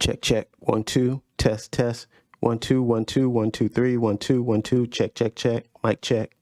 Check, check. 1, 2. Test, test. 1, 2, 1, 2, 1, 2, 3. 1, 2, 1, 2. Check, check, check. Mic check.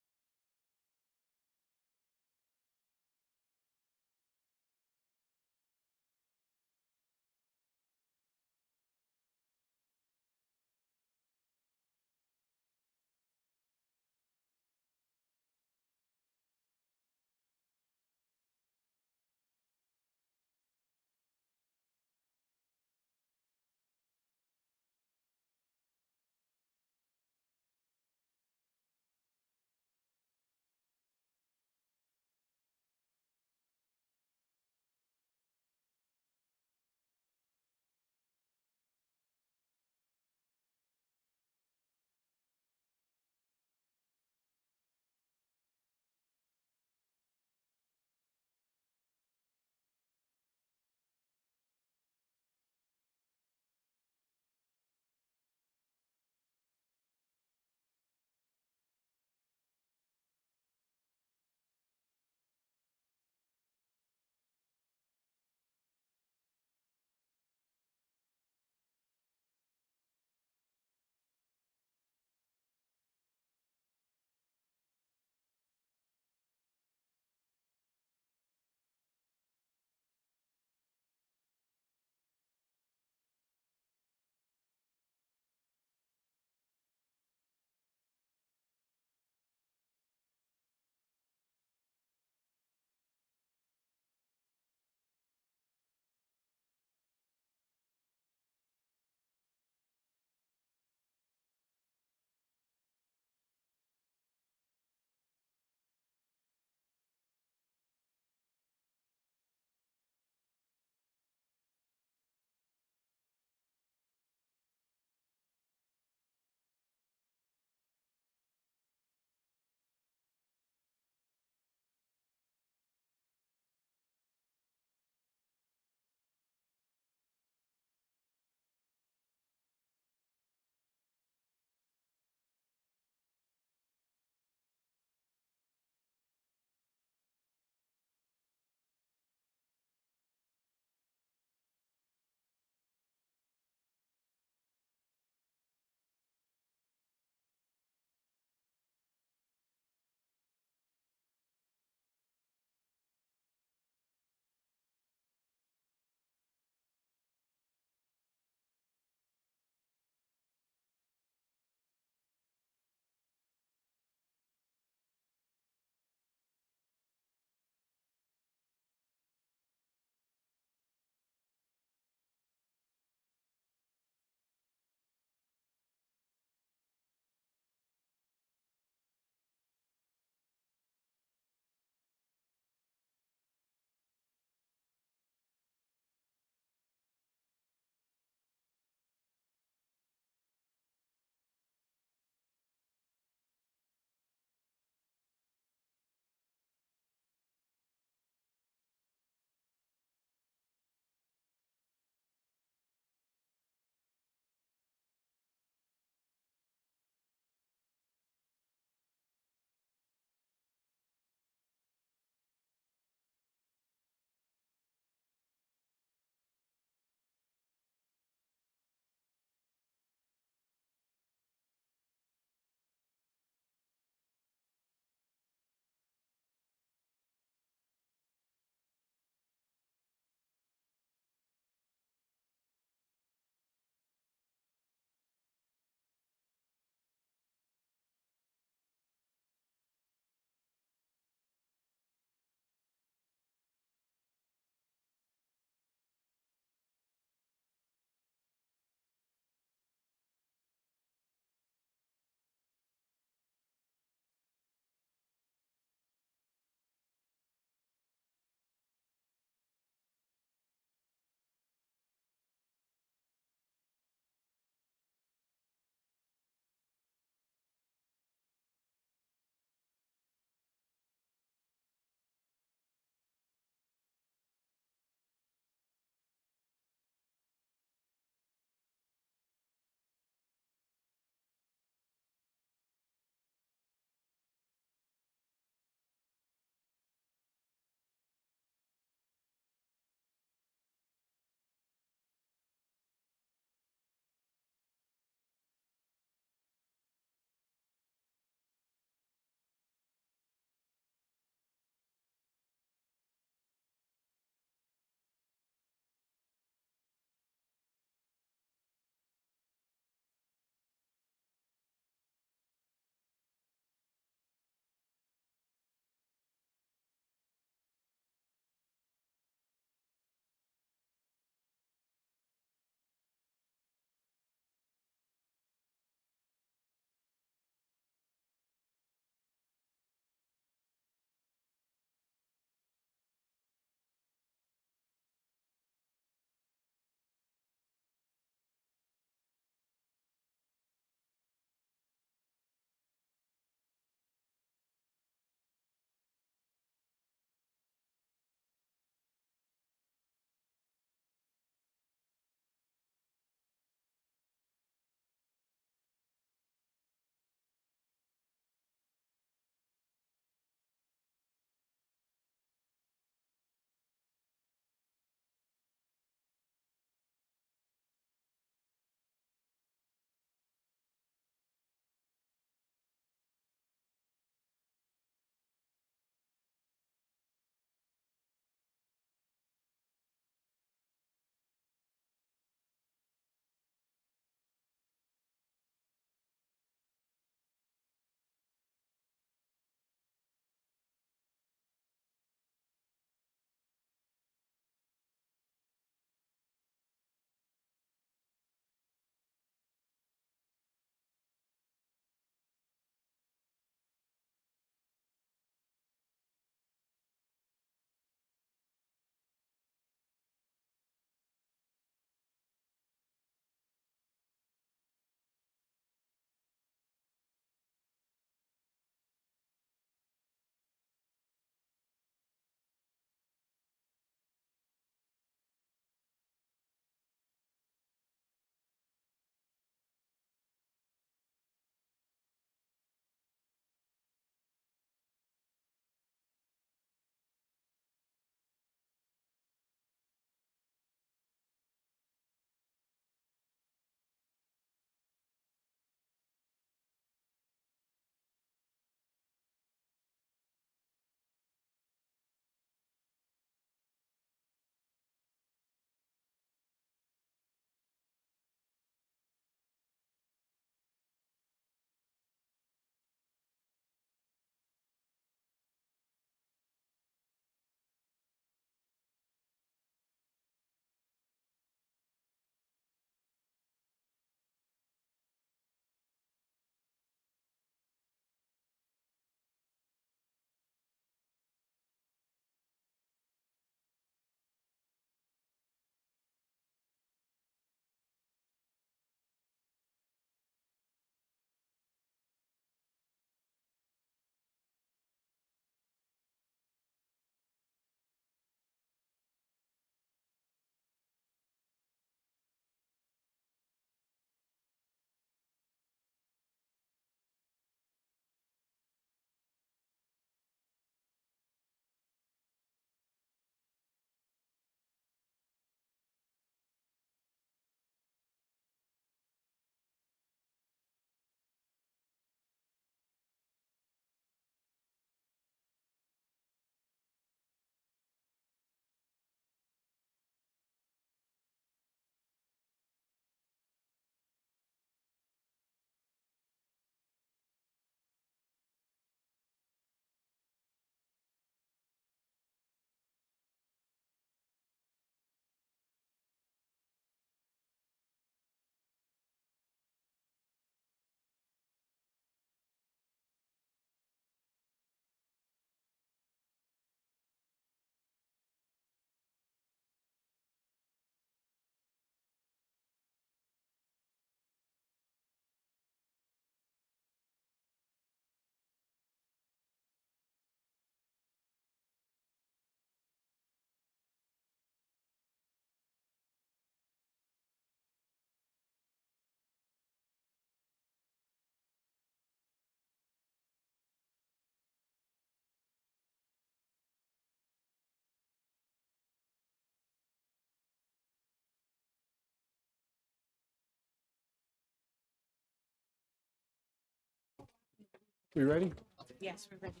We ready? Yes, we're ready.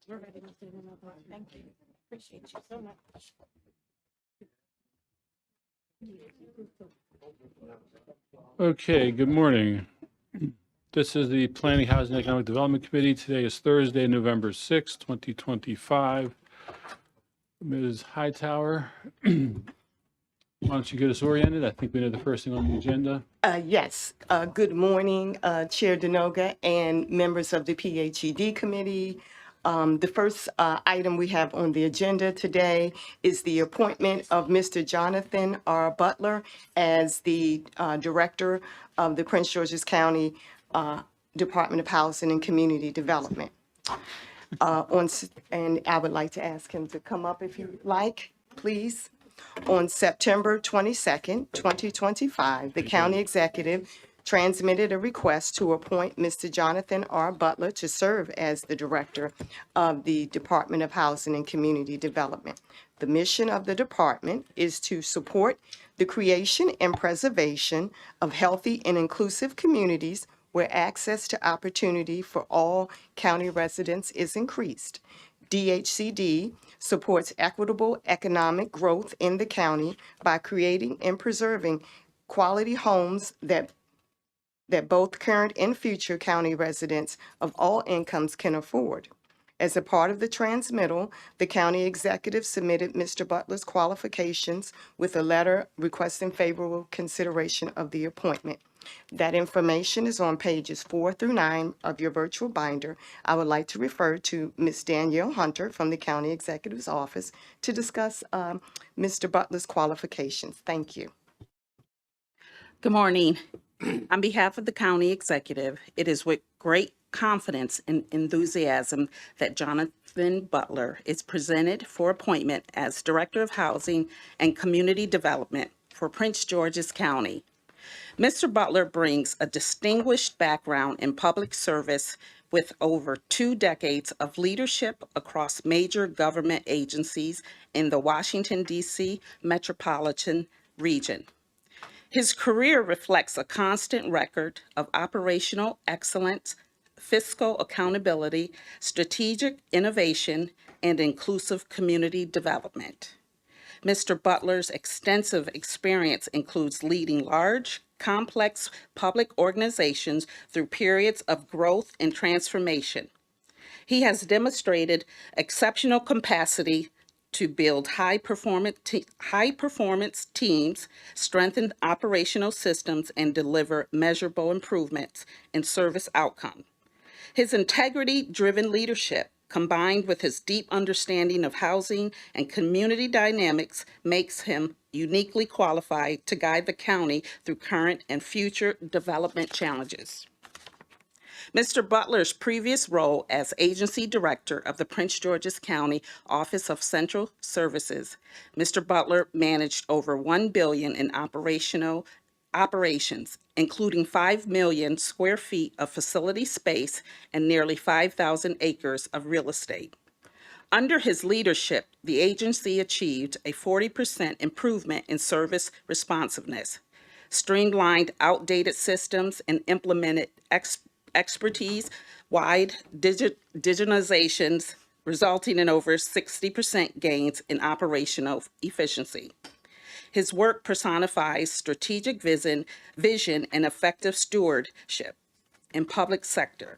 We're ready. Thank you. Appreciate you so much. Okay, good morning. This is the Planning, Housing, and Economic Development Committee. Today is Thursday, November 6th, 2025. Ms. Hightower, why don't you get us oriented? I think we know the first thing on the agenda. Yes. Good morning, Chair Denoga and members of the PHED committee. The first item we have on the agenda today is the appointment of Mr. Jonathan R. Butler as the Director of the Prince George's County Department of Housing and Community Development. And I would like to ask him to come up if you like, please. On September 22nd, 2025, the county executive transmitted a request to appoint Mr. Jonathan R. Butler to serve as the Director of the Department of Housing and Community Development. The mission of the department is to support the creation and preservation of healthy and inclusive communities where access to opportunity for all county residents is increased. DHCD supports equitable economic growth in the county by creating and preserving quality homes that both current and future county residents of all incomes can afford. As a part of the transmittal, the county executive submitted Mr. Butler's qualifications with a letter requesting favorable consideration of the appointment. That information is on pages 4 through 9 of your virtual binder. I would like to refer to Ms. Danielle Hunter from the County Executive's Office to discuss Mr. Butler's qualifications. Thank you. Good morning. On behalf of the county executive, it is with great confidence and enthusiasm that Jonathan Butler is presented for appointment as Director of Housing and Community Development for Prince George's County. Mr. Butler brings a distinguished background in public service with over 2 decades of leadership across major government agencies in the Washington, D.C. metropolitan region. His career reflects a constant record of operational excellence, fiscal accountability, strategic innovation, and inclusive community development. Mr. Butler's extensive experience includes leading large, complex public organizations through periods of growth and transformation. He has demonstrated exceptional capacity to build high-performance teams, strengthen operational systems, and deliver measurable improvements in service outcome. His integrity-driven leadership, combined with his deep understanding of housing and community dynamics, makes him uniquely qualified to guide the county through current and future development challenges. Mr. Butler's previous role as agency director of the Prince George's County Office of Central Services, Mr. Butler managed over $1 billion in operations, including 5 million square feet of facility space and nearly 5,000 acres of real estate. Under his leadership, the agency achieved a 40% improvement in service responsiveness, streamlined outdated systems, and implemented expertise-wide digitizations, resulting in over 60% gains in operational efficiency. His work personifies strategic vision and effective stewardship in public sector.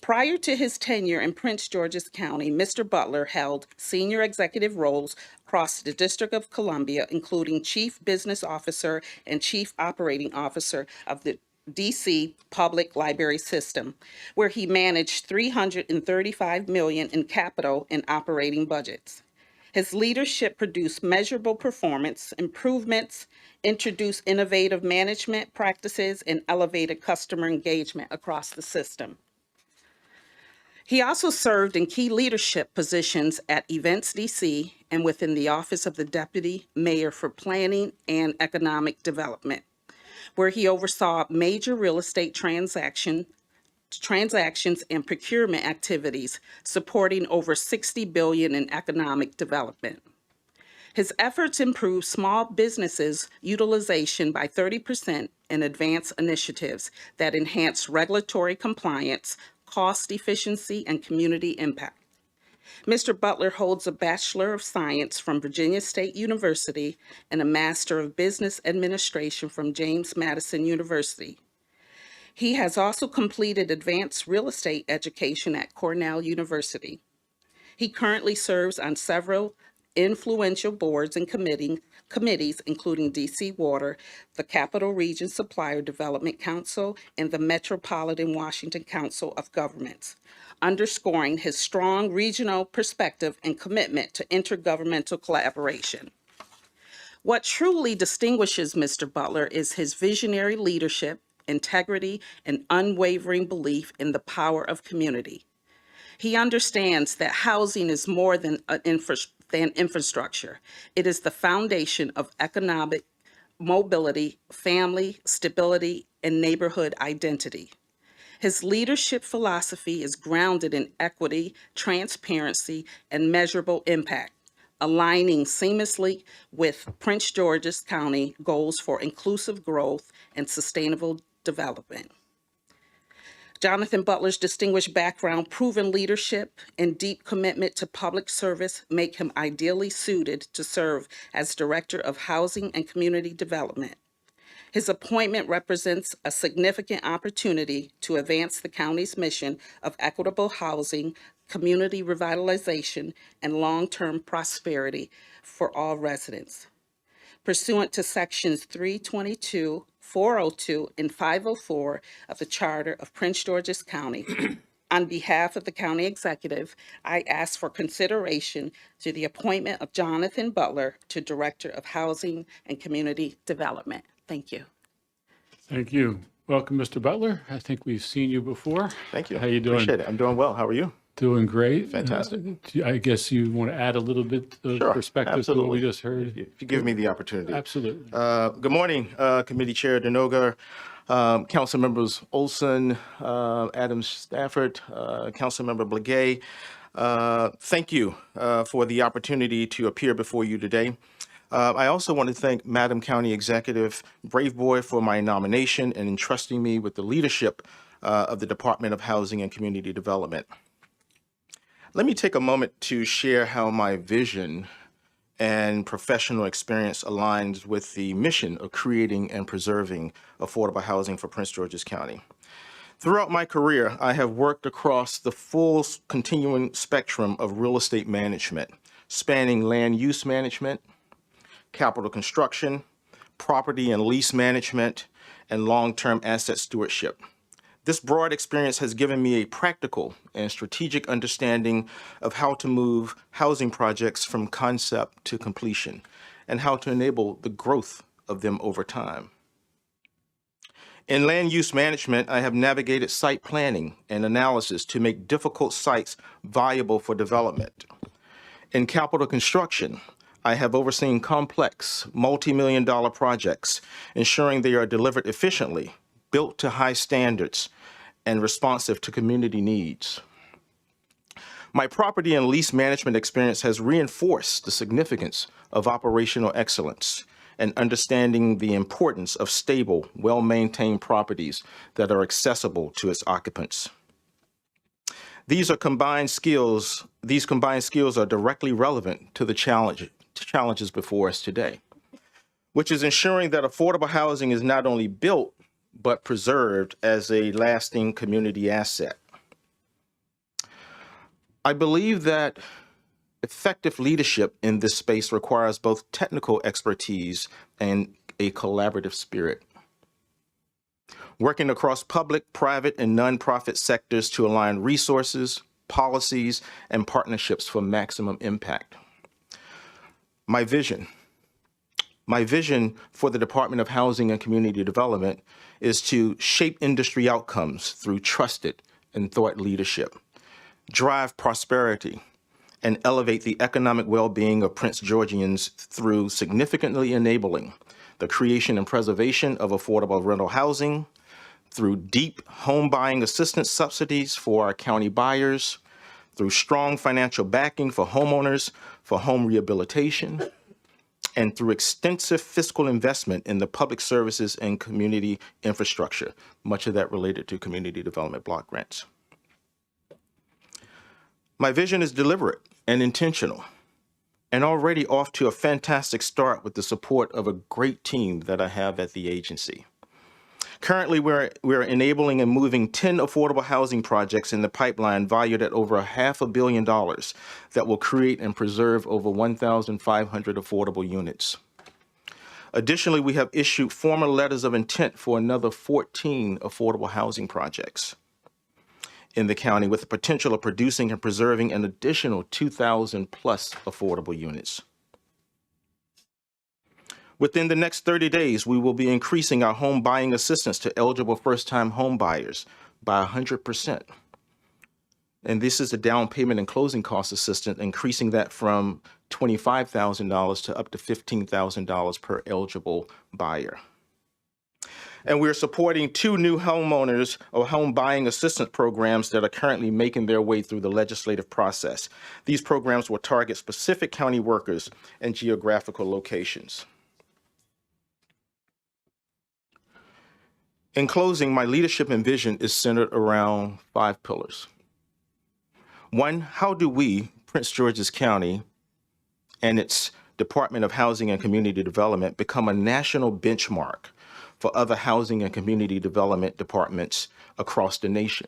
Prior to his tenure in Prince George's County, Mr. Butler held senior executive roles across the District of Columbia, including Chief Business Officer and Chief Operating Officer of the DC Public Library System, where he managed $335 million in capital and operating budgets. His leadership produced measurable performance improvements, introduced innovative management practices, and elevated customer engagement across the system. He also served in key leadership positions at Events DC and within the Office of the Deputy Mayor for Planning and Economic Development, where he oversaw major real estate transactions and procurement activities, supporting over $60 billion in economic development. His efforts improve small businesses' utilization by 30% and advance initiatives that enhance regulatory compliance, cost efficiency, and community impact. Mr. Butler holds a Bachelor of Science from Virginia State University and a Master of Business Administration from James Madison University. He has also completed advanced real estate education at Cornell University. He currently serves on several influential boards and committees, including DC Water, the Capital Region Supplier Development Council, and the Metropolitan Washington Council of Governments, underscoring his strong regional perspective and commitment to intergovernmental collaboration. What truly distinguishes Mr. Butler is his visionary leadership, integrity, and unwavering belief in the power of community. He understands that housing is more than infrastructure. It is the foundation of economic mobility, family stability, and neighborhood identity. His leadership philosophy is grounded in equity, transparency, and measurable impact, aligning seamlessly with Prince George's County goals for inclusive growth and sustainable development. Jonathan Butler's distinguished background, proven leadership, and deep commitment to public service make him ideally suited to serve as Director of Housing and Community Development. His appointment represents a significant opportunity to advance the county's mission of equitable housing, community revitalization, and long-term prosperity for all residents. Pursuant to Sections 322, 402, and 504 of the Charter of Prince George's County, on behalf of the County Executive, I ask for consideration to the appointment of Jonathan Butler to Director of Housing and Community Development. Thank you. Thank you. Welcome, Mr. Butler. I think we've seen you before. Thank you. How you doing? Appreciate it. I'm doing well. How are you? Doing great. Fantastic. I guess you want to add a little bit of Sure, perspective to what we just heard. If you give me the opportunity. Absolutely. Good morning, Committee Chair Denoga, Council Members Olson, Adams Stafford, Council Member Blagay. Thank you for the opportunity to appear before you today. I also want to thank Madam County Executive Braveboy for my nomination and entrusting me with the leadership of the Department of Housing and Community Development. Let me take a moment to share how my vision and professional experience aligns with the mission of creating and preserving affordable housing for Prince George's County. Throughout my career, I have worked across the full continuing spectrum of real estate management, spanning land use management, capital construction, property and lease management, and long-term asset stewardship. This broad experience has given me a practical and strategic understanding of how to move housing projects from concept to completion and how to enable the growth of them over time. In land use management, I have navigated site planning and analysis to make difficult sites viable for development. In capital construction, I have overseen complex, multi-million-dollar projects, ensuring they are delivered efficiently, built to high standards, and responsive to community needs. My property and lease management experience has reinforced the significance of operational excellence and understanding the importance of stable, well-maintained properties that are accessible to its occupants. These combined skills are directly relevant to the challenges before us today, which is ensuring that affordable housing is not only built, but preserved as a lasting community asset. I believe that effective leadership in this space requires both technical expertise and a collaborative spirit. Working across public, private, and nonprofit sectors to align resources, policies, and partnerships for maximum impact. My vision for the Department of Housing and Community Development is to shape industry outcomes through trusted and thought leadership, drive prosperity, and elevate the economic well-being of Prince Georgians through significantly enabling the creation and preservation of affordable rental housing, through deep home buying assistance subsidies for our county buyers, through strong financial backing for homeowners for home rehabilitation, and through extensive fiscal investment in the public services and community infrastructure, much of that related to community development block grants. My vision is deliberate and intentional, and already off to a fantastic start with the support of a great team that I have at the agency. Currently, we're enabling and moving 10 affordable housing projects in the pipeline valued at over $500 million that will create and preserve over 1,500 affordable units. Additionally, we have issued formal letters of intent for another 14 affordable housing projects in the county, with the potential of producing and preserving an additional 2,000 plus affordable units. Within the next 30 days, we will be increasing our home buying assistance to eligible first-time home buyers by 100%. And this is a down payment and closing cost assistance, increasing that from $25,000 to up to $15,000 per eligible buyer. And we're supporting 2 new homeowners or home buying assistance programs that are currently making their way through the legislative process. These programs will target specific county workers and geographical locations. In closing, my leadership and vision is centered around 5 pillars. 1, how do we, Prince George's County and its Department of Housing and Community Development, become a national benchmark for other housing and community development departments across the nation?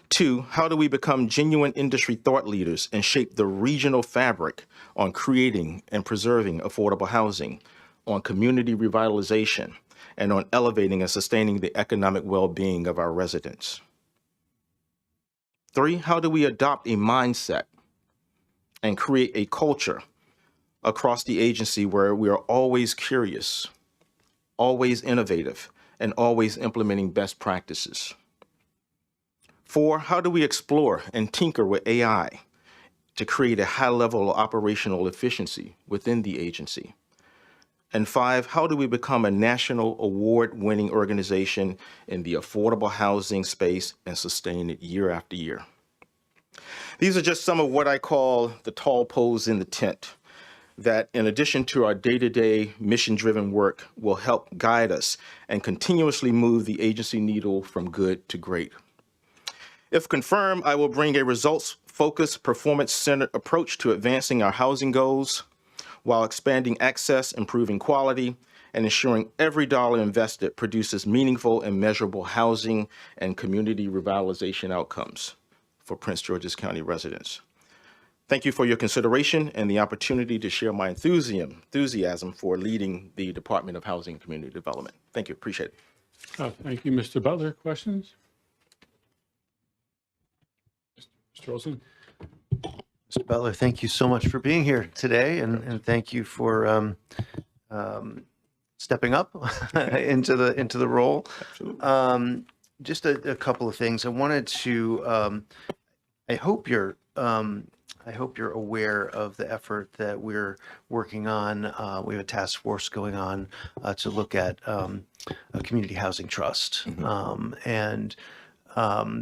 2, how do we become genuine industry thought leaders and shape the regional fabric on creating and preserving affordable housing, on community revitalization, and on elevating and sustaining the economic well-being of our residents? 3, how do we adopt a mindset and create a culture across the agency where we are always curious, always innovative, and always implementing best practices? 4, how do we explore and tinker with AI to create a high level of operational efficiency within the agency? And 5, how do we become a national award-winning organization in the affordable housing space and sustain it year after year? These are just some of what I call the tall poles in the tent that, in addition to our day-to-day mission-driven work, will help guide us and continuously move the agency needle from good to great. If confirmed, I will bring a results-focused, performance-centered approach to advancing our housing goals, while expanding access, improving quality, and ensuring every dollar invested produces meaningful and measurable housing and community revitalization outcomes for Prince George's County residents. Thank you for your consideration and the opportunity to share my enthusiasm for leading the Department of Housing and Community Development. Thank you. Appreciate it. Thank you, Mr. Butler. Questions? Mr. Olson? Mr. Butler, thank you so much for being here today, and thank you for stepping up into the role. Just a couple of things. I wanted to. I hope you're aware of the effort that we're working on. We have a task force going on to look at a community housing trust, and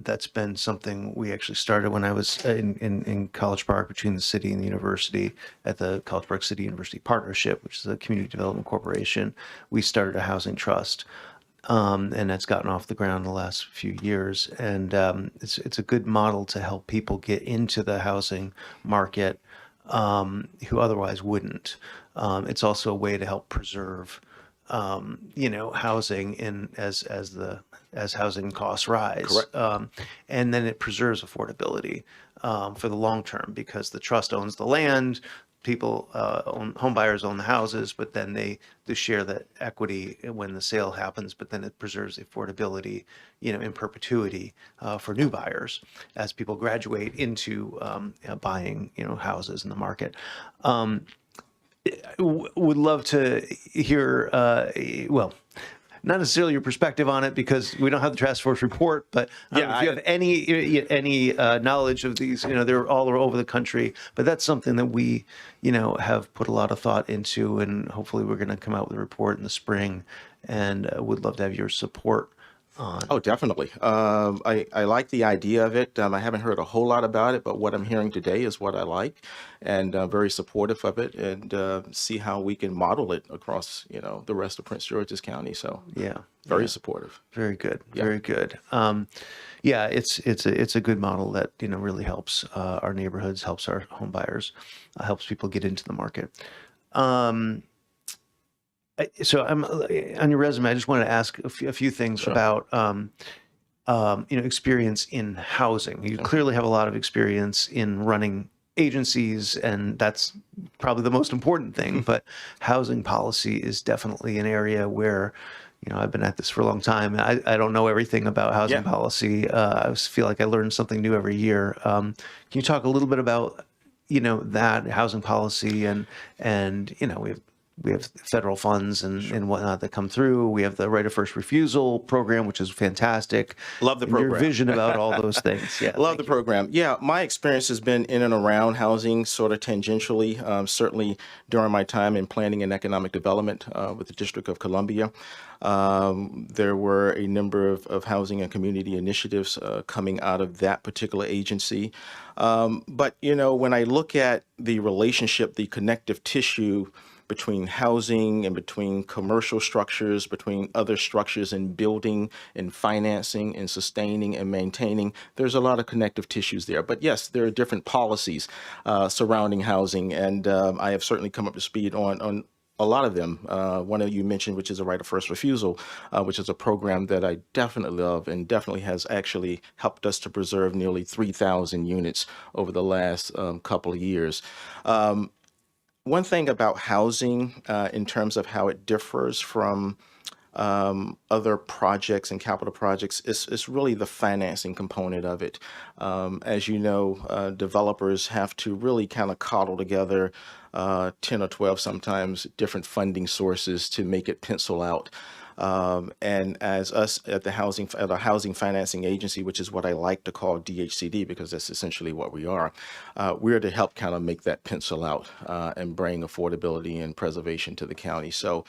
that's been something we actually started when I was in College Park, between the city and the university, at the College Park City University Partnership, which is a community development corporation. We started a housing trust, and that's gotten off the ground in the last few years. And it's a good model to help people get into the housing market who otherwise wouldn't. It's also a way to help preserve housing as housing costs rise. Correct. And then it preserves affordability for the long term, because the trust owns the land. People home buyers own the houses, but then they share that equity when the sale happens. But then it preserves affordability, in perpetuity for new buyers as people graduate into buying, houses in the market. Would love to hear, not necessarily your perspective on it, because we don't have the task force report, but if you have any knowledge of these, they're all over the country, but that's something that we, have put a lot of thought into, and hopefully we're going to come out with a report in the spring, and would love to have your support on? Oh, definitely. I like the idea of it. I haven't heard a whole lot about it, but what I'm hearing today is what I like, and very supportive of it, and see how we can model it across, the rest of Prince George's County. So Yeah. very yeah. supportive. Very good. Yeah. Very good. Yeah, it's a good model that really helps our neighborhoods, helps our home buyers, helps people get into the market. So I'm on your resume. I just want to ask a few things Sure. about experience in housing. You clearly have a lot of experience in running agencies, and that's probably the most important thing. But housing policy is definitely an area where, I've been at this for a long time. I don't know everything about housing Yeah. policy. I feel like I learn something new every year. Can you talk a little bit about, that housing policy and we have federal funds and whatnot that come through. We have the right of first refusal program, which is fantastic. Love the And your program. vision about all those things. Yeah. Love the program. Yeah, my experience has been in and around housing, sort of tangentially, certainly during my time in planning and economic development with the District of Columbia. There were a number of housing and community initiatives coming out of that particular agency. But, when I look at the relationship, the connective tissue between housing and between commercial structures, between other structures in building and financing and sustaining and maintaining, there's a lot of connective tissues there. But yes, there are different policies surrounding housing, and I have certainly come up to speed on a lot of them. One of you mentioned, which is a right of first refusal, which is a program that I definitely love and definitely has actually helped us to preserve nearly 3,000 units over the last couple of years. One thing about housing in terms of how it differs from other projects and capital projects is really the financing component of it. As you know, developers have to really kind of cobble together 10 or 12 sometimes different funding sources to make it pencil out. And as us at the housing financing agency, which is what I like to call DHCD, because that's essentially what we are, we're to help kind of make that pencil out and bring affordability and preservation to the county. So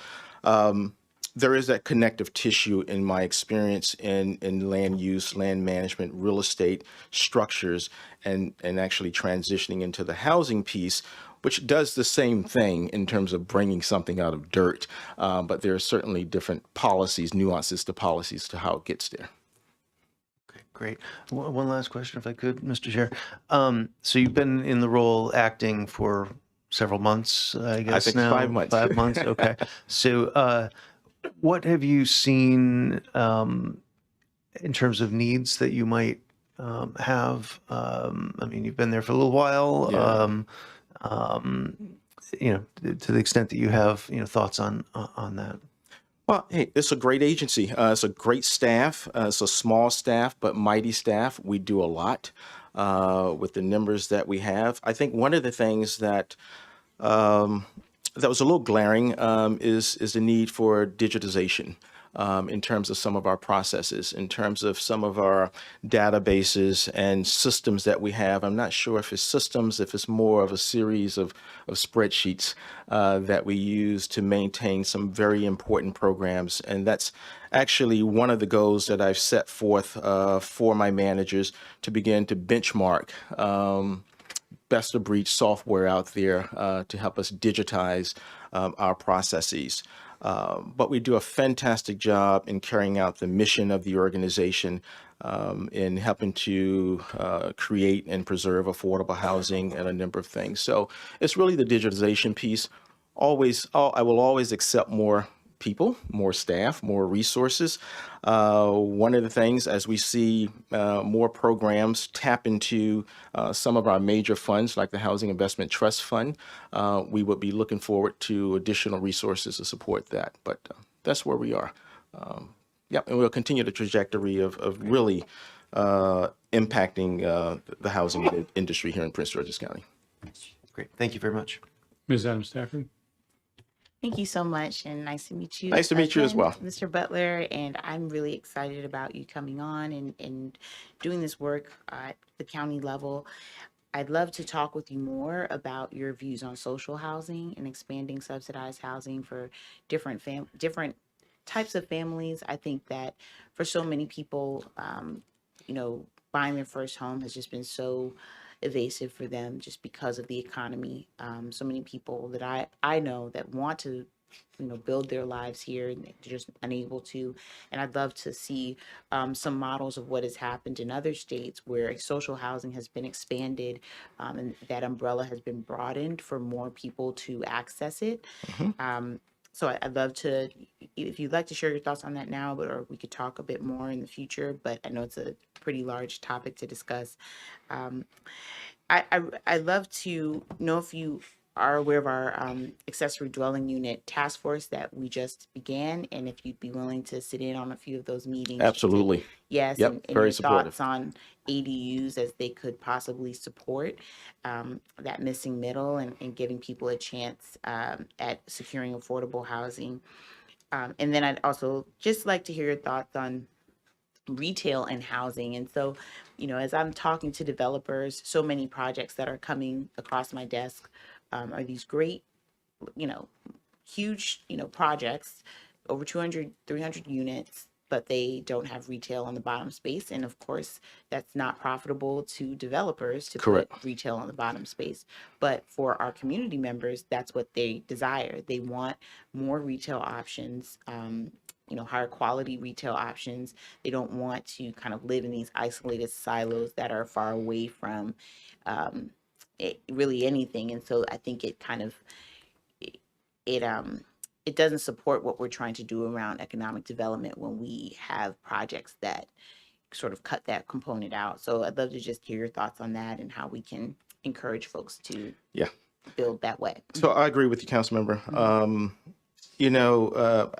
there is that connective tissue in my experience in land use, land management, real estate structures, and actually transitioning into the housing piece, which does the same thing in terms of bringing something out of dirt. But there are certainly different policies, nuances to policies to how it gets there. Okay, great. One last question, if I could, Mr. Chair. So you've been in the role acting for several months, I guess. think now? 5 months. 5 months. Okay. So what have you seen in terms of needs that you might have? I mean, you've been there for a little while. Yeah. To the extent that you have, thoughts on that. Well, hey, it's a great agency. It's a great staff. It's a small staff, but mighty staff. We do a lot with the numbers that we have. I think one of the things that that was a little glaring is the need for digitization in terms of some of our processes, in terms of some of our databases and systems that we have. I'm not sure if it's systems, if it's more of a series of spreadsheets that we use to maintain some very important programs. And that's actually one of the goals that I've set forth for my managers to begin to benchmark best of breed software out there to help us digitize our processes. But we do a fantastic job in carrying out the mission of the organization in helping to create and preserve affordable housing and a number of things. So it's really the digitization piece. I will always accept more people, more staff, more resources. One of the things, as we see more programs tap into some of our major funds, like the Housing Investment Trust Fund, we would be looking forward to additional resources to support that. But that's where we are. And we'll continue the trajectory of really impacting the housing industry here in Prince George's County. Great. Thank you very much. Ms. Adams Stafford? Thank you so much, and nice to meet you. Nice to meet you as again, well. Mr. Butler. And I'm really excited about you coming on and doing this work at the county level. I'd love to talk with you more about your views on social housing and expanding subsidized housing for different types of families, I think that for so many people, buying their first home has just been so evasive for them just because of the economy. So many people that I know that want to build their lives here and they're just unable to. And I'd love to see some models of what has happened in other states where social housing has been expanded, and that umbrella has been broadened for more people to access it. So I'd love to, if you'd like to share your thoughts on that now, or we could talk a bit more in the future, but I know it's a pretty large topic to discuss. Um, I'd love to know if you are aware of our accessory dwelling unit task force that we just began, and if you'd be willing to sit in on a few of those meetings. Absolutely. Yes, Yep, and very your supportive. thoughts on ADUs as they could possibly support that missing middle and giving people a chance at securing affordable housing. And then I'd also just like to hear your thoughts on retail and housing. And so, as I'm talking to developers, so many projects that are coming across my desk are these great, huge, projects, over 200, 300 units, but they don't have retail on the bottom space. And of course, that's not profitable to developers to Correct. put retail on the bottom space. But for our community members, that's what they desire. They want more retail options, higher quality retail options. They don't want to kind of live in these isolated silos that are far away from really anything. And so I think it kind of, it doesn't support what we're trying to do around economic development when we have projects that sort of cut that component out. So I'd love to just hear your thoughts on that and how we can encourage folks to Yeah. build that way. So I agree with you, Councilmember.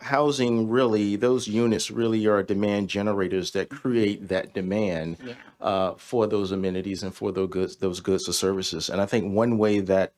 Housing really, those units really are demand generators that create that demand Yeah. for those amenities and for those goods or services. And I think one way that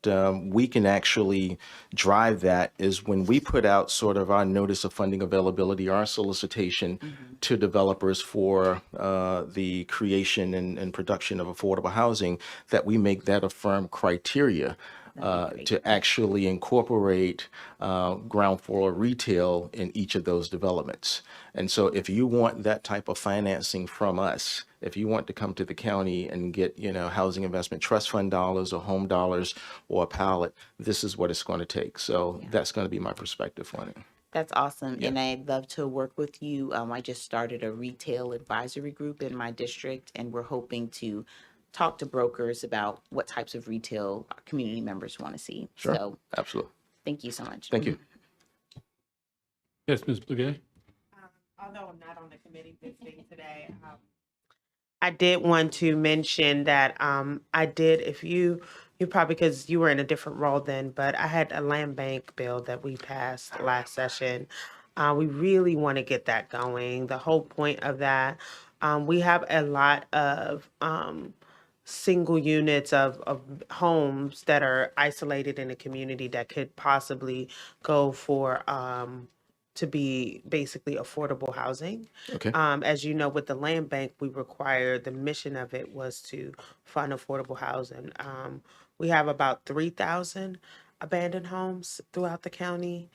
we can actually drive that is when we put out sort of our notice of funding availability, our solicitation to developers for the creation and production of affordable housing, that we make that a firm criteria to actually incorporate ground floor retail in each of those developments. And so if you want that type of financing from us, if you want to come to the county and get, housing investment trust fund dollars or home dollars or a pallet, this is what it's going to take. So that's going to be my perspective on it. That's awesome. And I'd love to work with you. I just started a retail advisory group in my district, and we're hoping to talk to brokers about what types of retail our community members want to see. Sure. So Absolutely. thank you so much. Thank you. Yes, Ms. Blagay? Although I'm not on the committee visiting today, I did want to mention that I did, if you probably, because you were in a different role then, but I had a land bank bill that we passed last session. We really want to get that going. The whole point of that, we have a lot of single units of homes that are isolated in a community that could possibly go for to be basically affordable housing. Okay. As you know, with the land bank, we require, the mission of it was to fund affordable housing. We have about 3,000 abandoned homes throughout the county.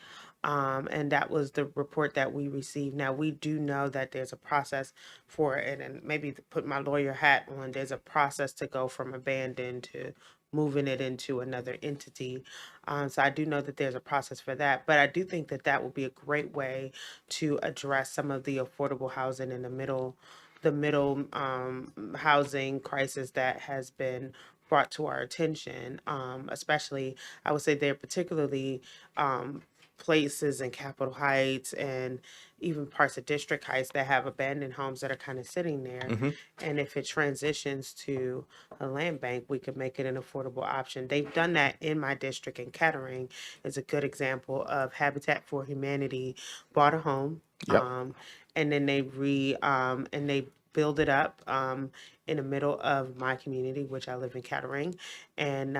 And that was the report that we received. Now, we do know that there's a process for it, and maybe to put my lawyer hat on, there's a process to go from abandoned to moving it into another entity. So I do know that there's a process for that, but I do think that that would be a great way to address some of the affordable housing in the middle housing crisis that has been brought to our attention. Especially, I would say they're particularly places in Capitol Heights and even parts of District Heights that have abandoned homes that are kind of sitting there. And if it transitions to a land bank, we could make it an affordable option. They've done that in my district, in Kettering is a good example of Habitat for Humanity bought a home. Yep. And then they build it up in the middle of my community, which I live in Kettering, and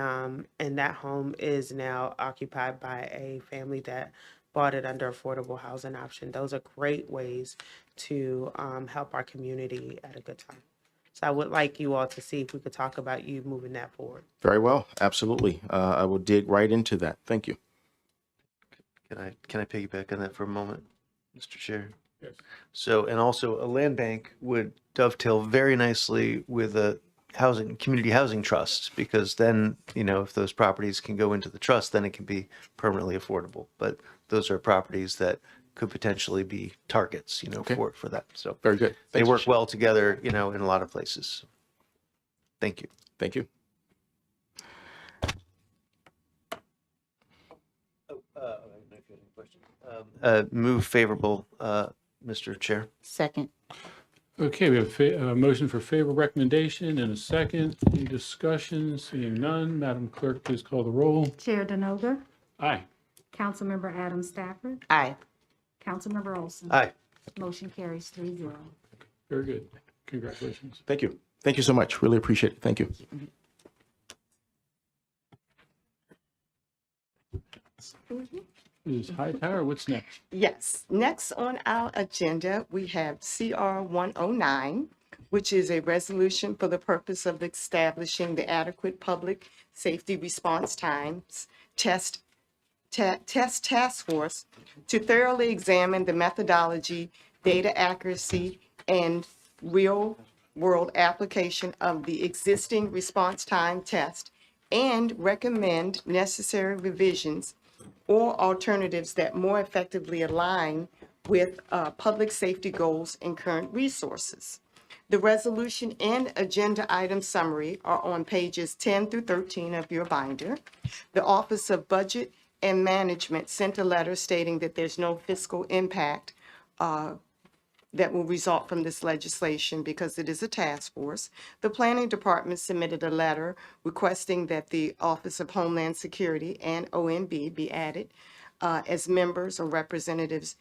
that home is now occupied by a family that bought it under affordable housing option. Those are great ways to help our community at a good time. So I would like you all to see if we could talk about you moving that forward. Very well. Absolutely. I will dig right into that. Thank you. Can I piggyback on that for a moment? Mr. Chair. Yes. So, and also a land bank would dovetail very nicely with a community housing trust, because then, if those properties can go into the trust, then it can be permanently affordable. But those are properties that could potentially be targets, Okay. for that. So Very good. they Thanks, work Mr. well together, in a lot of places. Thank you. Thank you. Move favorable, Mr. Chair. Second. Okay, we have a motion for favorable recommendation and a second. Any discussion? Seeing none, Madam Clerk, please call the roll. Chair Denoga, Aye. Councilmember Adam Stafford, Aye. Councilmember Olson. Aye. Motion carries 3-0. Very good. Congratulations. Thank you. Thank you so much. Really appreciate it. Thank you. Ms. Hightower, what's next? Yes, next on our agenda, we have CR 109, which is a resolution for the purpose of establishing the adequate public safety response times test task force to thoroughly examine the methodology, data accuracy, and real-world application of the existing response time test and recommend necessary revisions or alternatives that more effectively align with public safety goals and current resources. The resolution and agenda item summary are on pages 10 through 13 of your binder. The Office of Budget and Management sent a letter stating that there's no fiscal impact that will result from this legislation because it is a task force. The Planning Department submitted a letter requesting that the Office of Homeland Security and OMB be added as members or representatives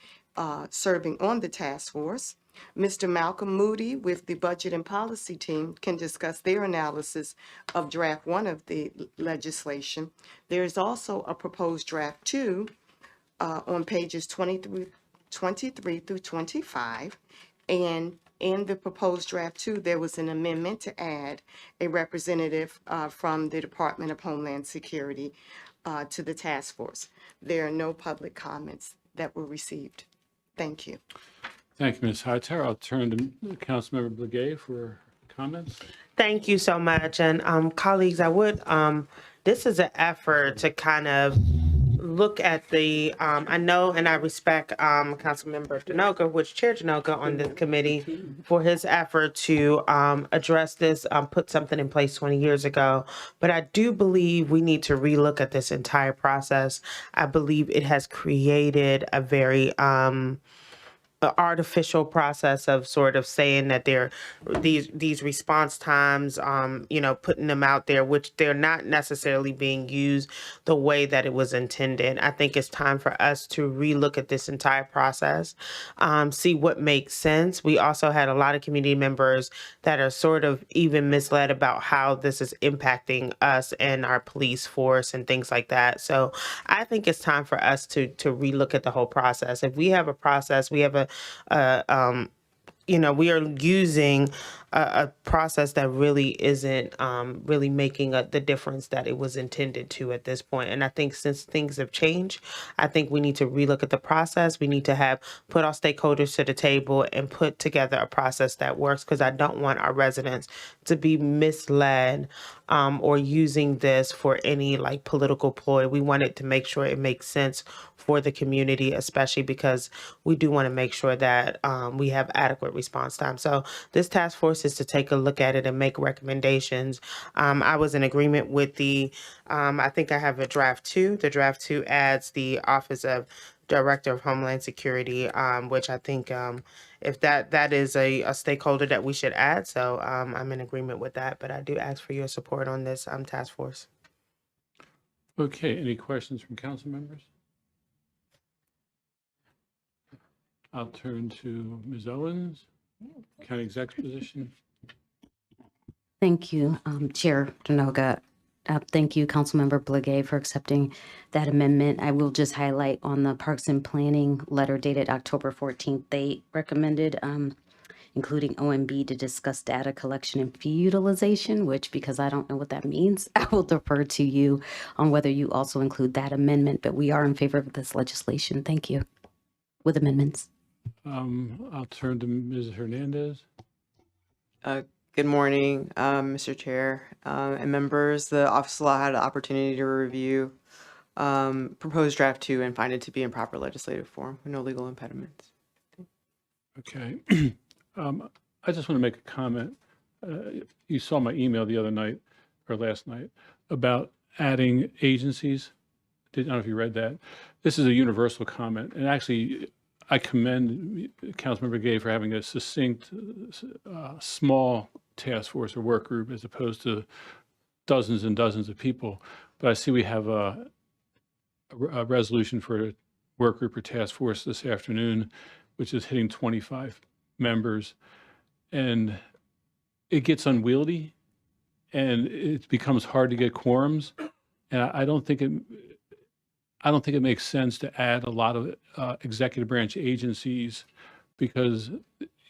serving on the task force. Mr. Malcolm Moody with the Budget and Policy Team can discuss their analysis of draft 1 of the legislation. There is also a proposed draft 2 on pages 23 through 25. And in the proposed draft 2, there was an amendment to add a representative from the Department of Homeland Security to the task force. There are no public comments that were received. Thank you. Thank you, Ms. Hightower. I'll turn to Councilmember Blagay for comments. Thank you so much. And colleagues, I would, this is an effort to kind of look at the, I know and I respect Councilmember Denoga, which Chair Denoga on this committee, for his effort to address this, put something in place 20 years ago. But I do believe we need to relook at this entire process. I believe it has created a very artificial process of sort of saying that they're these response times, putting them out there, which they're not necessarily being used the way that it was intended. I think it's time for us to relook at this entire process, see what makes sense. We also had a lot of community members that are sort of even misled about how this is impacting us and our police force and things like that. So I think it's time for us to relook at the whole process. If we have a process, we have we are using a process that really isn't really making the difference that it was intended to at this point. And I think since things have changed, I think we need to relook at the process. We need to put our stakeholders to the table and put together a process that works, because I don't want our residents to be misled or using this for any political ploy. We want it to make sure it makes sense for the community, especially because we do want to make sure that we have adequate response time. So this task force is to take a look at it and make recommendations. I was in agreement with I think I have a draft 2. The draft 2 adds the Office of Director of Homeland Security, which I think if that is a stakeholder that we should add. So I'm in agreement with that, but I do ask for your support on this task force. Okay, any questions from council members? I'll turn to Ms. Owens, County Exec's position. Thank you, Chair Denoga. Thank you, Councilmember Blagay, for accepting that amendment. I will just highlight on the Parks and Planning letter dated October 14th, they recommended including OMB to discuss data collection and fee utilization, which, because I don't know what that means, I will defer to you on whether you also include that amendment, but we are in favor of this legislation. Thank you. With amendments. I'll turn to Ms. Hernandez. Good morning, Mr. Chair and members. The Office of Law had an opportunity to review proposed draft 2 and find it to be in proper legislative form with no legal impediments. Okay. I just want to make a comment. You saw my email the other night or last night about adding agencies. I don't know if you read that. This is a universal comment. And actually, I commend Councilmember Gay for having a succinct, small task force or work group as opposed to dozens and dozens of people. But I see we have a resolution for a work group or task force this afternoon, which is hitting 25 members. And it gets unwieldy and it becomes hard to get quorums. And I don't think it makes sense to add a lot of executive branch agencies because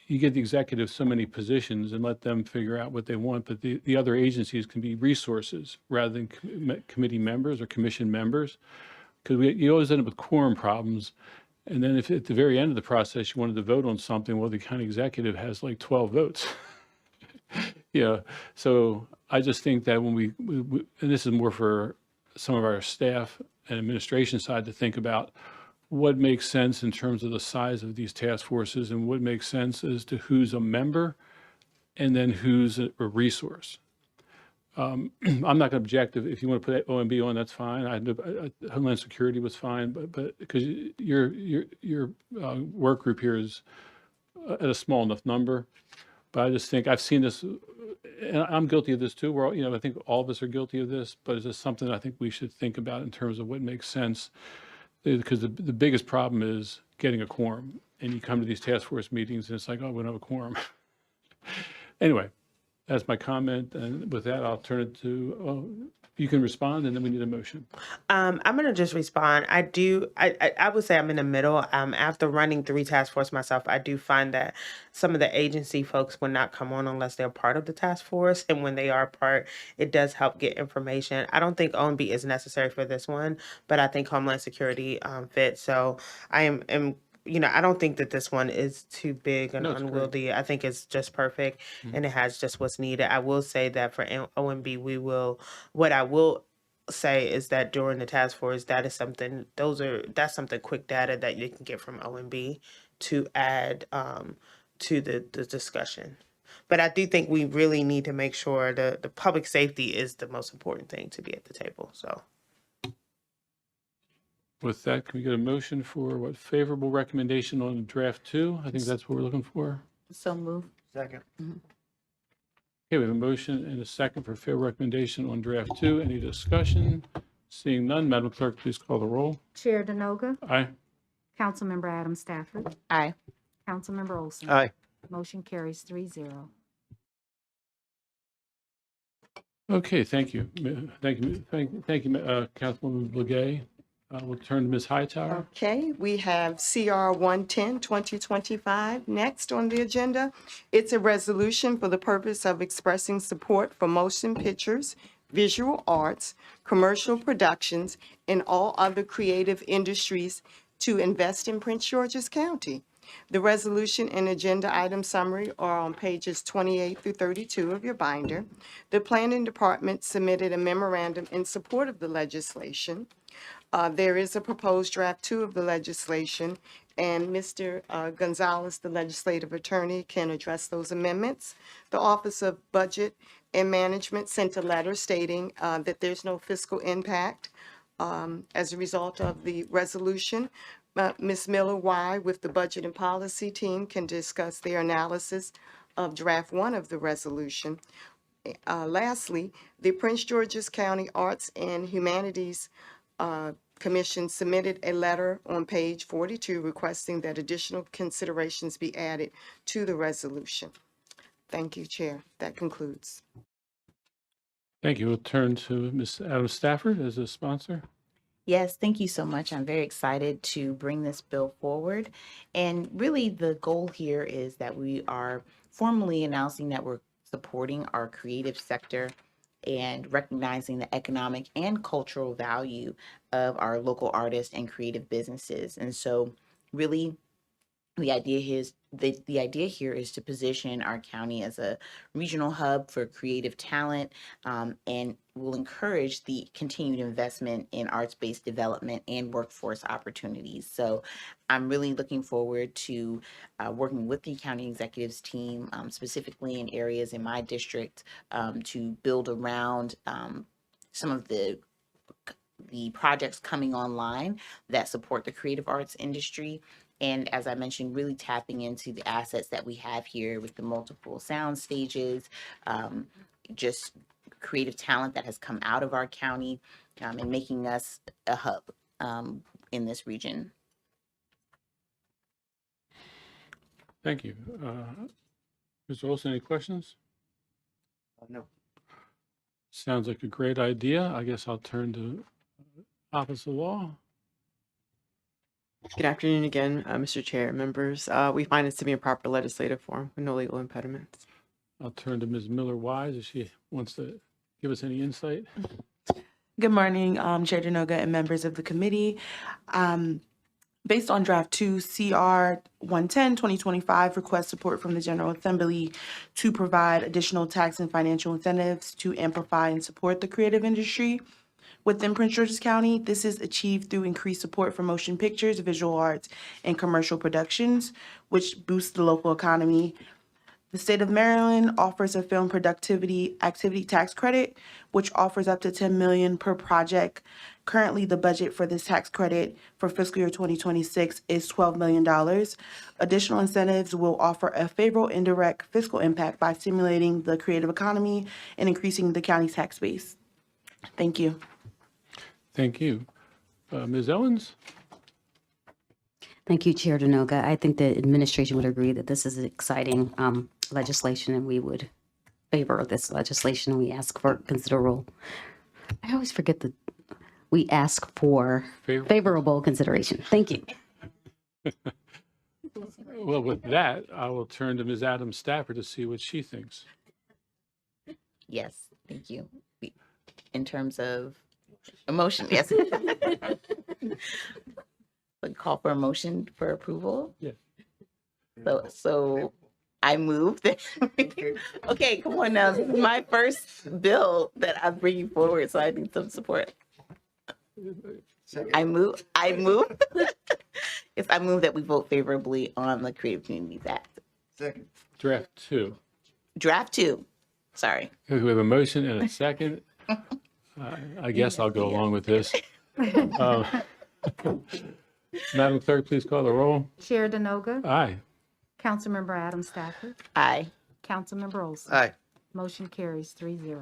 you get the executive so many positions and let them figure out what they want, but the other agencies can be resources rather than committee members or commission members, because you always end up with quorum problems. And then if at the very end of the process you wanted to vote on something, well, the county executive has like 12 votes. Yeah, so I just think that when we and this is more for some of our staff and administration side to think about what makes sense in terms of the size of these task forces and what makes sense as to who's a member and then who's a resource. I'm not going to object if you want to put OMB on, that's fine. Homeland Security was fine, but because your work group here is at a small enough number. But I just think I've seen this, and I'm guilty of this too. We're all, I think all of us are guilty of this, but it's just something I think we should think about in terms of what makes sense. Because the biggest problem is getting a quorum, and you come to these task force meetings and it's like, oh, we don't have a quorum. Anyway, that's my comment, and with that, I'll turn it to, you can respond, and then we need a motion. I'm going to just respond. I would say I'm in the middle. After running 3 task force myself, I do find that some of the agency folks will not come on unless they're part of the task force. And when they are part, it does help get information. I don't think OMB is necessary for this one, but I think Homeland Security fits. So I am I don't think that this one is too big and No, it's great. unwieldy. I think it's just perfect and it has just what's needed. I will say that for OMB, what I will say is that during the task force, that's something quick data that you can get from OMB to add to the discussion. But I do think we really need to make sure the public safety is the most important thing to be at the table. So. With that, can we get a motion for favorable recommendation on draft 2? I think that's what we're looking for. So move. Second. Okay, we have a motion and a second for favorable recommendation on draft 2. Any discussion? Seeing none, Madam Clerk, please call the roll. Chair Denoga, Aye. Councilmember Adam Stafford, Aye. Councilmember Olson. Aye. Motion carries 3-0. Okay, thank you. Thank you, Councilwoman Blagay. We'll turn to Ms. Hightower. Okay, we have CR 110, 2025. Next on the agenda, it's a resolution for the purpose of expressing support for motion pictures, visual arts, commercial productions, and all other creative industries to invest in Prince George's County. The resolution and agenda item summary are on pages 28 through 32 of your binder. The Planning Department submitted a memorandum in support of the legislation. There is a proposed draft 2 of the legislation, and Mr. Gonzalez, the legislative attorney, can address those amendments. The Office of Budget and Management sent a letter stating that there's no fiscal impact as a result of the resolution. Ms. Miller Y with the Budget and Policy team can discuss their analysis of draft 1 of the resolution. Lastly, the Prince George's County Arts and Humanities Commission submitted a letter on page 42 requesting that additional considerations be added to the resolution. Thank you, Chair. That concludes. Thank you. We'll turn to Ms. Adam Stafford as a sponsor. Yes, thank you so much. I'm very excited to bring this bill forward. And really the goal here is that we are formally announcing that we're supporting our creative sector and recognizing the economic and cultural value of our local artists and creative businesses. And so really The idea here is to position our county as a regional hub for creative talent, and will encourage the continued investment in arts-based development and workforce opportunities. So I'm really looking forward to working with the county executives team, specifically in areas in my district, to build around some of the projects coming online that support the creative arts industry. And as I mentioned, really tapping into the assets that we have here with the multiple sound stages, just creative talent that has come out of our county, and making us a hub in this region. Thank you. Mr. Olson, any questions? No. Sounds like a great idea. I guess I'll turn to Office of Law. Good afternoon again, Mr. Chair, members. We find this to be in proper legislative form with no legal impediments. I'll turn to Ms. Miller Wise if she wants to give us any insight. Good morning, Chair Denoga and members of the committee. Based on Draft 2, CR 110, 2025, request support from the General Assembly to provide additional tax and financial incentives to amplify and support the creative industry within Prince George's County. This is achieved through increased support for motion pictures, visual arts, and commercial productions, which boosts the local economy. The state of Maryland offers a film productivity activity tax credit, which offers up to $10 million per project. Currently, the budget for this tax credit for fiscal year 2026 is $12 million. Additional incentives will offer a favorable indirect fiscal impact by stimulating the creative economy and increasing the county's tax base. Thank you. Thank you. Ms. Owens? Thank you, Chair Denoga. I think the administration would agree that this is exciting legislation, and we would favor this legislation. We ask for considerable. I always forget that we ask for favorable consideration. Thank you. Well, with that, I will turn to Ms. Adams Stafford to see what she thinks. Yes, thank you. In terms of a motion, yes. Would call for a motion for approval. Yeah. So I move that. Okay, come on now. This is my first bill that I'm bringing forward, so I need some support. I move. Yes, I move that we vote favorably on the Creative Communities Act. Second. Draft 2. Draft 2. Sorry. Okay, we have a motion and a second. I guess I'll go along with this. Madam Clerk, please call the roll. Chair Denoga, Aye. Councilmember Adam Stafford, Aye. Councilmember Olson. Aye. Motion carries 3-0.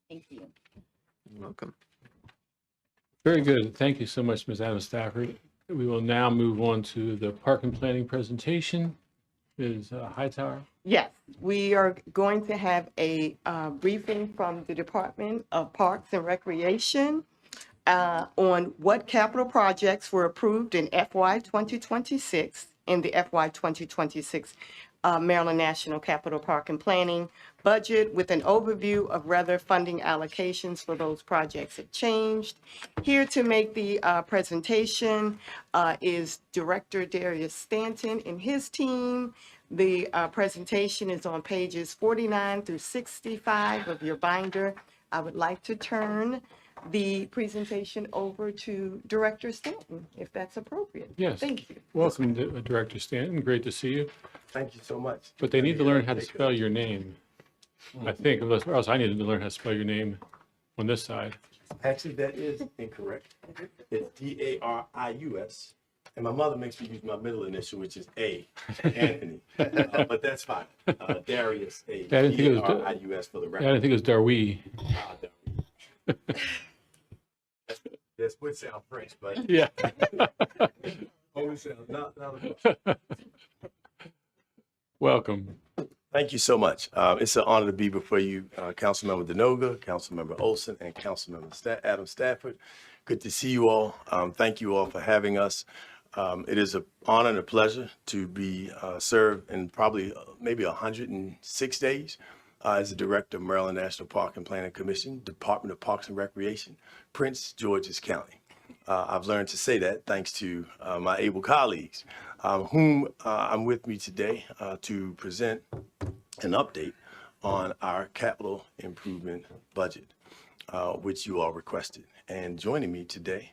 Thank you. You're welcome. Very good. Thank you so much, Ms. Adams Stafford. We will now move on to the park and planning presentation. Ms. Hightower. Yes, we are going to have a briefing from the Department of Parks and Recreation on what capital projects were approved in FY 2026 in the FY 2026 Maryland National Capital Park and Planning budget, with an overview of whether funding allocations for those projects have changed. Here to make the presentation is Director Darius Stanton and his team. The presentation is on pages 49 through 65 of your binder. I would like to turn the presentation over to Director Stanton, if that's appropriate. Yes. Thank you. Welcome, Director Stanton. Great to see you. Thank you so much. But they need to learn how to spell your name, I think, or else I need to learn how to spell your name on this side. Actually, that is incorrect. It's Darius. And my mother makes me use my middle initial, which is A, Anthony. But that's fine. Darius, A. I didn't think it was Darius for the I record. didn't think it was Darwee. That would sound French, but Yeah. only sounds not. Welcome. Thank you so much. It's an honor to be before you, Councilmember Denoga, Councilmember Olson, and Councilmember Adam Stafford. Good to see you all. Thank you all for having us. It is an honor and a pleasure to be served in probably maybe 106 days as the Director of Maryland National Park and Planning Commission, Department of Parks and Recreation, Prince George's County. I've learned to say that thanks to my able colleagues, whom I'm with me today to present an update on our capital improvement budget, which you all requested. And joining me today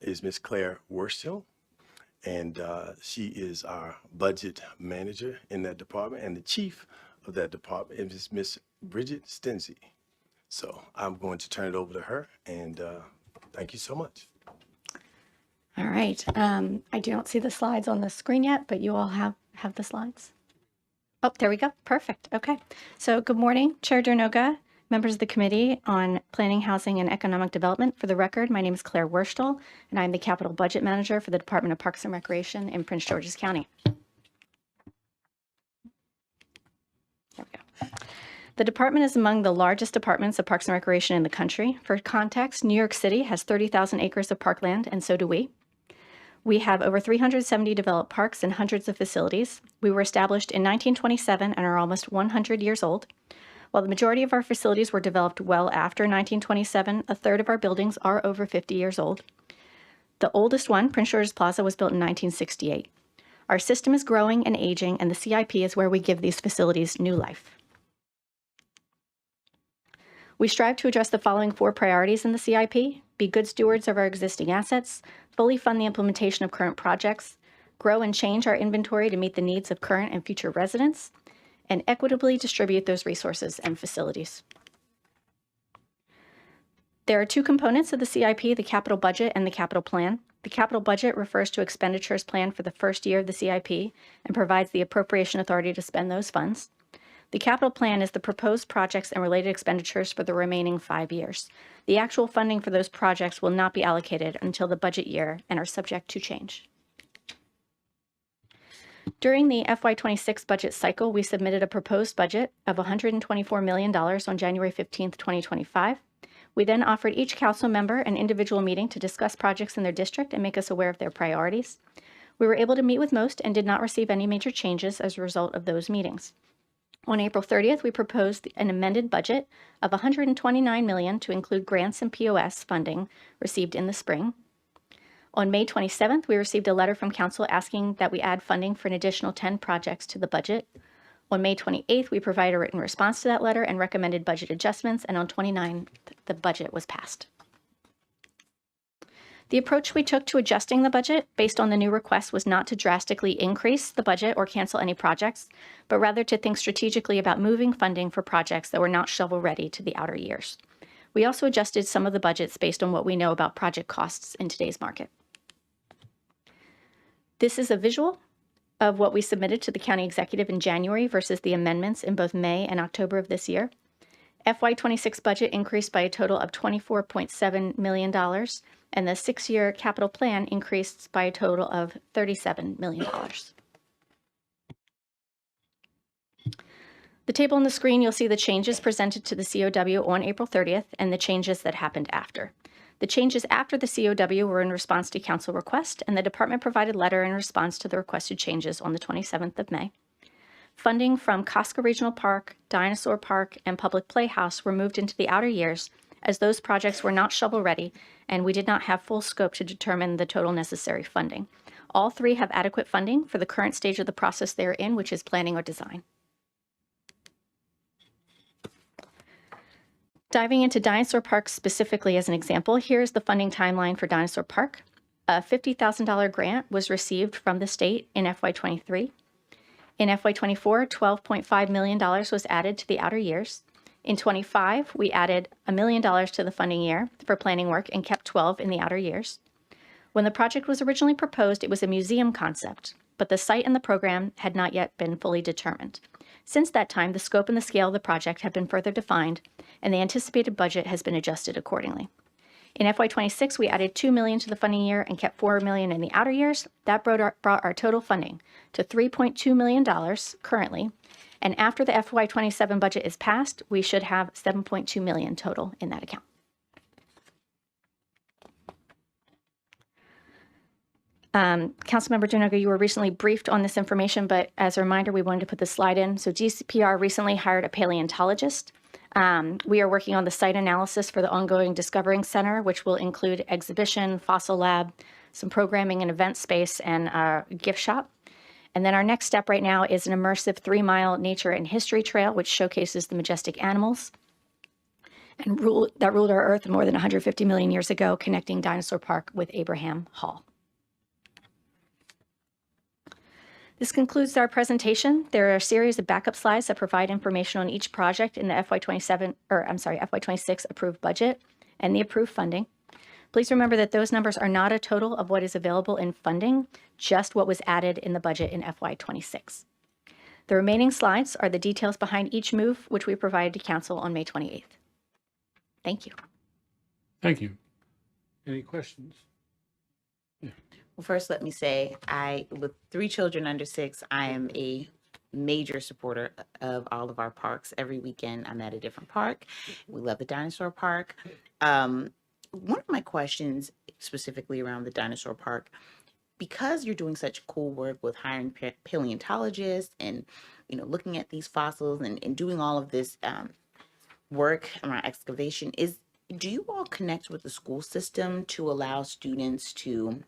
is Ms. Claire Worstill, and she is our budget manager in that department, and the chief of that department is Ms. Bridget Stensey. So I'm going to turn it over to her, and thank you so much. All right. I don't see the slides on the screen yet, but you all have the slides. Oh, there we go. Perfect. Okay. So good morning, Chair Dernoga, members of the Committee on Planning, Housing, and Economic Development. For the record, my name is Claire Worstill, and I'm the Capital Budget Manager for the Department of Parks and Recreation in Prince George's County. There we go. The department is among the largest departments of Parks and Recreation in the country. For context, New York City has 30,000 acres of parkland, and so do we. We have over 370 developed parks and hundreds of facilities. We were established in 1927 and are almost 100 years old. While the majority of our facilities were developed well after 1927, a third of our buildings are over 50 years old. The oldest one, Prince George's Plaza, was built in 1968. Our system is growing and aging, and the CIP is where we give these facilities new life. We strive to address the following 4 priorities in the CIP: be good stewards of our existing assets, fully fund the implementation of current projects, grow and change our inventory to meet the needs of current and future residents, and equitably distribute those resources and facilities. There are 2 components of the CIP, the capital budget and the capital plan. The capital budget refers to expenditures planned for the first year of the CIP and provides the appropriation authority to spend those funds. The capital plan is the proposed projects and related expenditures for the remaining 5 years. The actual funding for those projects will not be allocated until the budget year and are subject to change. During the FY26 budget cycle, we submitted a proposed budget of $124 million on January 15, 2025. We then offered each council member an individual meeting to discuss projects in their district and make us aware of their priorities. We were able to meet with most and did not receive any major changes as a result of those meetings. On April 30th, we proposed an amended budget of $129 million to include grants and POS funding received in the spring. On May 27th, we received a letter from Council asking that we add funding for an additional 10 projects to the budget. On May 28th, we provided a written response to that letter and recommended budget adjustments, and on 29th, the budget was passed. The approach we took to adjusting the budget based on the new request was not to drastically increase the budget or cancel any projects, but rather to think strategically about moving funding for projects that were not shovel-ready to the outer years. We also adjusted some of the budgets based on what we know about project costs in today's market. This is a visual of what we submitted to the county executive in January versus the amendments in both May and October of this year. FY26 budget increased by a total of $24.7 million, and the 6-year capital plan increased by a total of $37 million. The table on the screen, you'll see the changes presented to the COW on April 30th and the changes that happened after. The changes after the COW were in response to council request, and the department provided letter in response to the requested changes on the 27th of May. Funding from Costco Regional Park, Dinosaur Park, and Public Playhouse were moved into the outer years as those projects were not shovel-ready, and we did not have full scope to determine the total necessary funding. All 3 have adequate funding for the current stage of the process they are in, which is planning or design. Diving into Dinosaur Park specifically as an example, here's the funding timeline for Dinosaur Park. A $50,000 grant was received from the state in FY23. In FY24, $12.5 million was added to the outer years. In 25, we added $1 million to the funding year for planning work and kept 12 in the outer years. When the project was originally proposed, it was a museum concept, but the site and the program had not yet been fully determined. Since that time, the scope and the scale of the project have been further defined, and the anticipated budget has been adjusted accordingly. In FY26, we added $2 million to the funding year and kept $4 million in the outer years. That brought our total funding to $3.2 million currently, and after the FY27 budget is passed, we should have $7.2 million total in that account. Councilmember Dernoga, you were recently briefed on this information, but as a reminder, we wanted to put this slide in. So DCPR recently hired a paleontologist. We are working on the site analysis for the ongoing Discovering Center, which will include exhibition, fossil lab, some programming and event space, and a gift shop. And then our next step right now is an immersive 3-mile nature and history trail, which showcases the majestic animals and that ruled our Earth more than 150 million years ago, connecting Dinosaur Park with Abraham Hall. This concludes our presentation. There are a series of backup slides that provide information on each project in the FY26 approved budget and the approved funding. Please remember that those numbers are not a total of what is available in funding, just what was added in the budget in FY26. The remaining slides are the details behind each move, which we provided to Council on May 28th. Thank you. Thank you. Any questions? Well, first, let me say, with 3 children under 6, I am a major supporter of all of our parks. Every weekend, I'm at a different park. We love the Dinosaur Park. One of my questions, specifically around the Dinosaur Park, because you're doing such cool work with hiring paleontologists and, looking at these fossils and doing all of this work around excavation, do you all connect with the school system to allow students to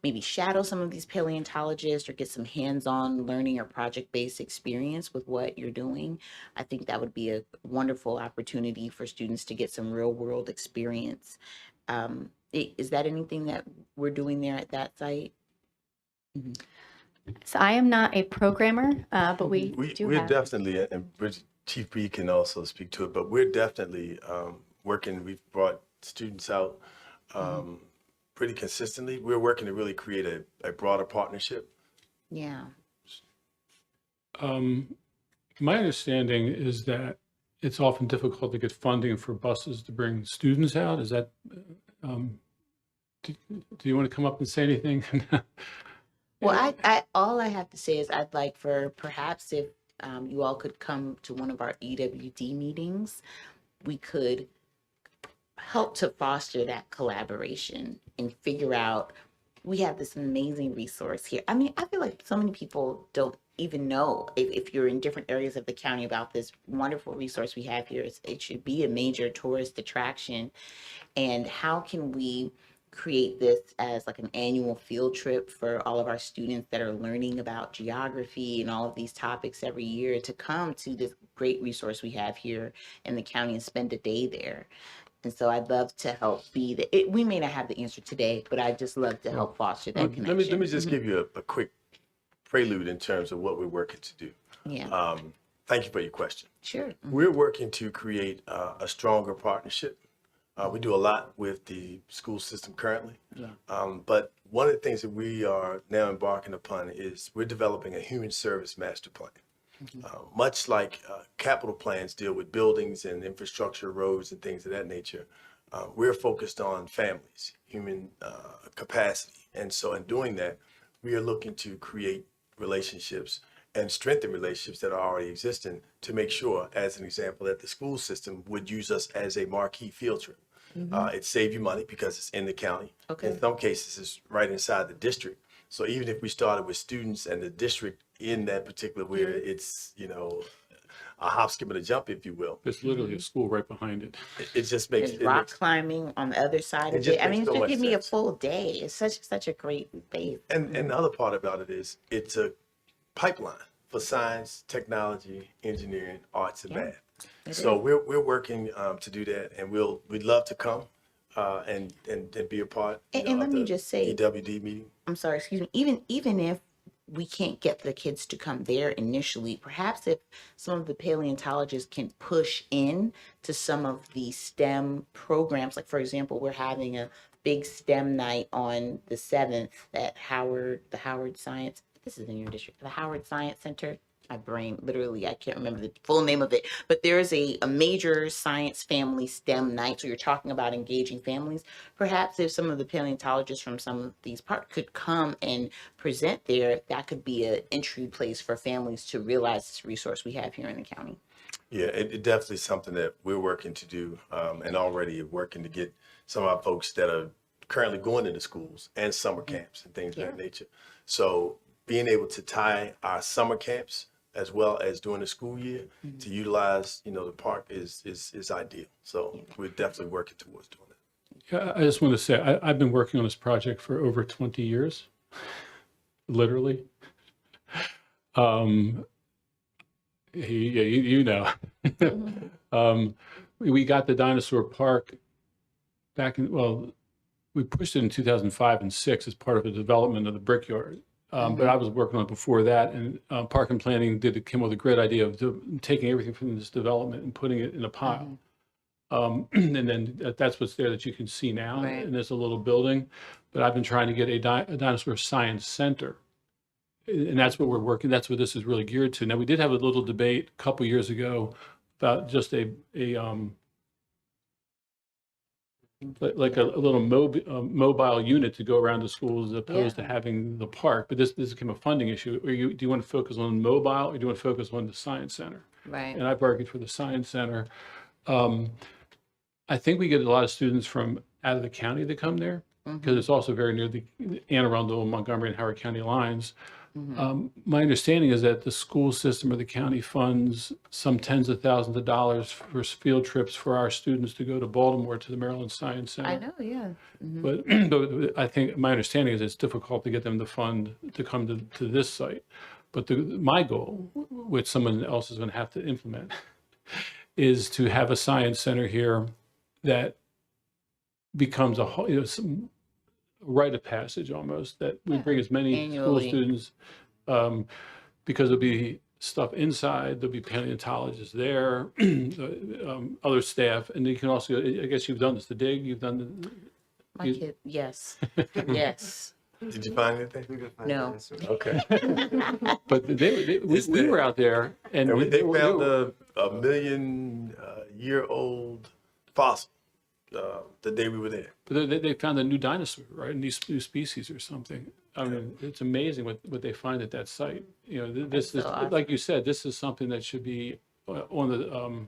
maybe shadow some of these paleontologists or get some hands-on learning or project-based experience with what you're doing? I think that would be a wonderful opportunity for students to get some real-world experience. Is that anything that we're doing there at that site? Mm-hmm. So I am not a programmer, but we do we're have. definitely, and Chief B can also speak to it, but we're definitely working. We've brought students out pretty consistently. We're working to really create a broader partnership. Yeah. My understanding is that it's often difficult to get funding for buses to bring students out. Is that, do you want to come up and say anything? Well, all I have to say is I'd like for perhaps if you all could come to one of our EWD meetings, we could help to foster that collaboration and figure out, we have this amazing resource here. I mean, I feel like so many people don't even know if you're in different areas of the county about this wonderful resource we have here. It should be a major tourist attraction. And how can we create this as like an annual field trip for all of our students that are learning about geography and all of these topics every year to come to this great resource we have here in the county and spend a day there. And so I'd love to help we may not have the answer today, but I'd just love to help foster that connection. Let me just give you a quick prelude in terms of what we're working to do. Yeah. Thank you for your question. Sure. We're working to create a stronger partnership. We do a lot with the school system currently. Yeah. But one of the things that we are now embarking upon is we're developing a human service master plan. Much like capital plans deal with buildings and infrastructure, roads and things of that nature, we're focused on families, human capacity. And so in doing that, we are looking to create relationships and strengthen relationships that are already existing to make sure, as an example, that the school system would use us as a marquee field trip. It saves you money because it's in the county. Okay. In some cases, it's right inside the district. So even if we started with students and the district in that particular, where it's, a hop, skip, and a jump, if you will. There's literally a school right behind it. It just makes There's rock climbing on the other side of it. I mean, it should give me a full day. It's such a great base. And the other part about it is it's a pipeline for science, technology, engineering, arts, and math. So we're working to do that, and we'd love to come and be a part. And let me just say, EWD meeting. I'm sorry, excuse me. Even if we can't get the kids to come there initially, perhaps if some of the paleontologists can push in to some of the STEM programs, like for example, we're having a big STEM night on the 7th at the Howard Science. This is in your district, the Howard Science Center. My brain, literally, I can't remember the full name of it, but there is a major science family STEM night. So you're talking about engaging families. Perhaps if some of the paleontologists from some of these parks could come and present there, that could be an entry place for families to realize this resource we have here in the county. Yeah, it definitely is something that we're working to do, and already working to get some of our folks that are currently going into schools and summer camps and things of that nature. So being able to tie our summer camps as well as during the school year to utilize, the park is ideal. So we're definitely working towards doing that. Yeah, I just want to say, I've been working on this project for over 20 years, literally. You know. We got the dinosaur park back in, well, we pushed it in 2005 and 6 as part of the development of the Brickyard. But I was working on it before that, and Park and Planning came up with a great idea of taking everything from this development and putting it in a pile. And then that's what's there that you can see now. Right. And there's a little building, but I've been trying to get a dinosaur science center. And that's what we're working, that's what this is really geared to. Now, we did have a little debate a couple years ago about just a little mobile unit to go around the schools as opposed to having the park. But this became a funding issue. Do you want to focus on mobile, or do you want to focus on the science center? Right. And I've argued for the science center. I think we get a lot of students from out of the county that come there because it's also very near the Anne Arundel, Montgomery, and Howard County lines. My understanding is that the school system or the county funds some tens of thousands of dollars for field trips for our students to go to Baltimore to the Maryland Science Center. I know, yeah. But I think my understanding is it's difficult to get them to fund to come to this site. But my goal, which someone else is going to have to implement, is to have a science center here that becomes a whole, some rite of passage almost, that we bring as many Annually. school students, because there'll be stuff inside, there'll be paleontologists there, other staff, and you can also, I guess you've done this, the dig, you've done My kid, yes, yes. Did you find anything? No. Okay. but we were out there and And they they were- found a million-year-old fossil the day we were there. But they found a new dinosaur, right? A new species or something. I mean, it's amazing what they find at that site. This is, so awesome. like you said, this is something that should be on the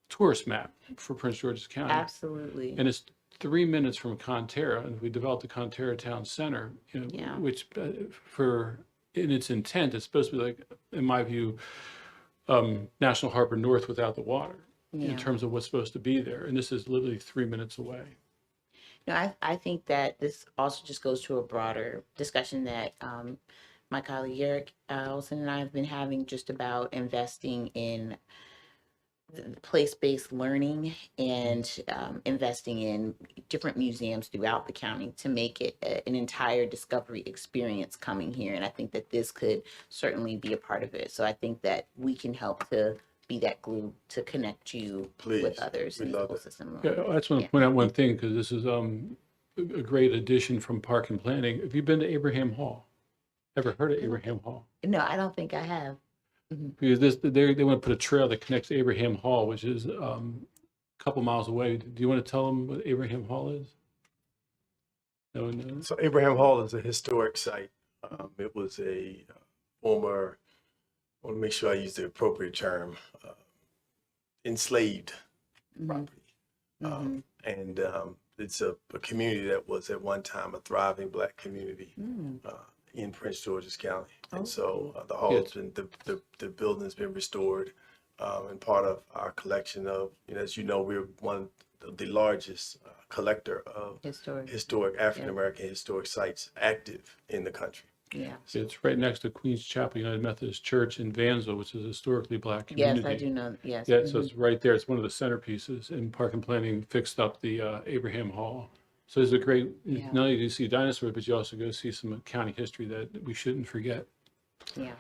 tourist map for Prince George's County. Absolutely. And it's 3 minutes from Conterra, and we developed the Conterra Town Center, Yeah. which in its intent, it's supposed to be like, in my view, National Harbor North without the water. Yeah. In terms of what's supposed to be there. And this is literally 3 minutes away. No, I think that this also just goes to a broader discussion that my colleague Eric Olson and I have been having just about investing in the place-based learning and investing in different museums throughout the county to make it an entire discovery experience coming here. And I think that this could certainly be a part of it. So I think that we can help to be that glue to connect you Please. with others We in the love school it. system. Yeah, I just want to point out one thing, because this is a great addition from Park and Planning. Have you been to Abraham Hall? Ever heard of Abraham Hall? No, I don't think I have. Because they want to put a trail that connects to Abraham Hall, which is a couple miles away. Do you want to tell them what Abraham Hall is? No one knows? So Abraham Hall is a historic site. It was a former, I want to make sure I use the appropriate term, enslaved property. And it's a community that was at one time a thriving Black community in Prince George's County. And so the hall's been, the building's been restored, and part of our collection of, as you know, we're one of the largest collector of historic African-American historic sites active in the country. Yeah. It's right next to Queens Chapel United Methodist Church in Vansville, which is a historically Black Yes, community. I do know. Yes. Yeah, so it's right there. It's one of the centerpieces, and Park and Planning fixed up the Abraham Hall. So it's a great, not only do you see dinosaurs, but you also go see some county history that we shouldn't forget. Yeah.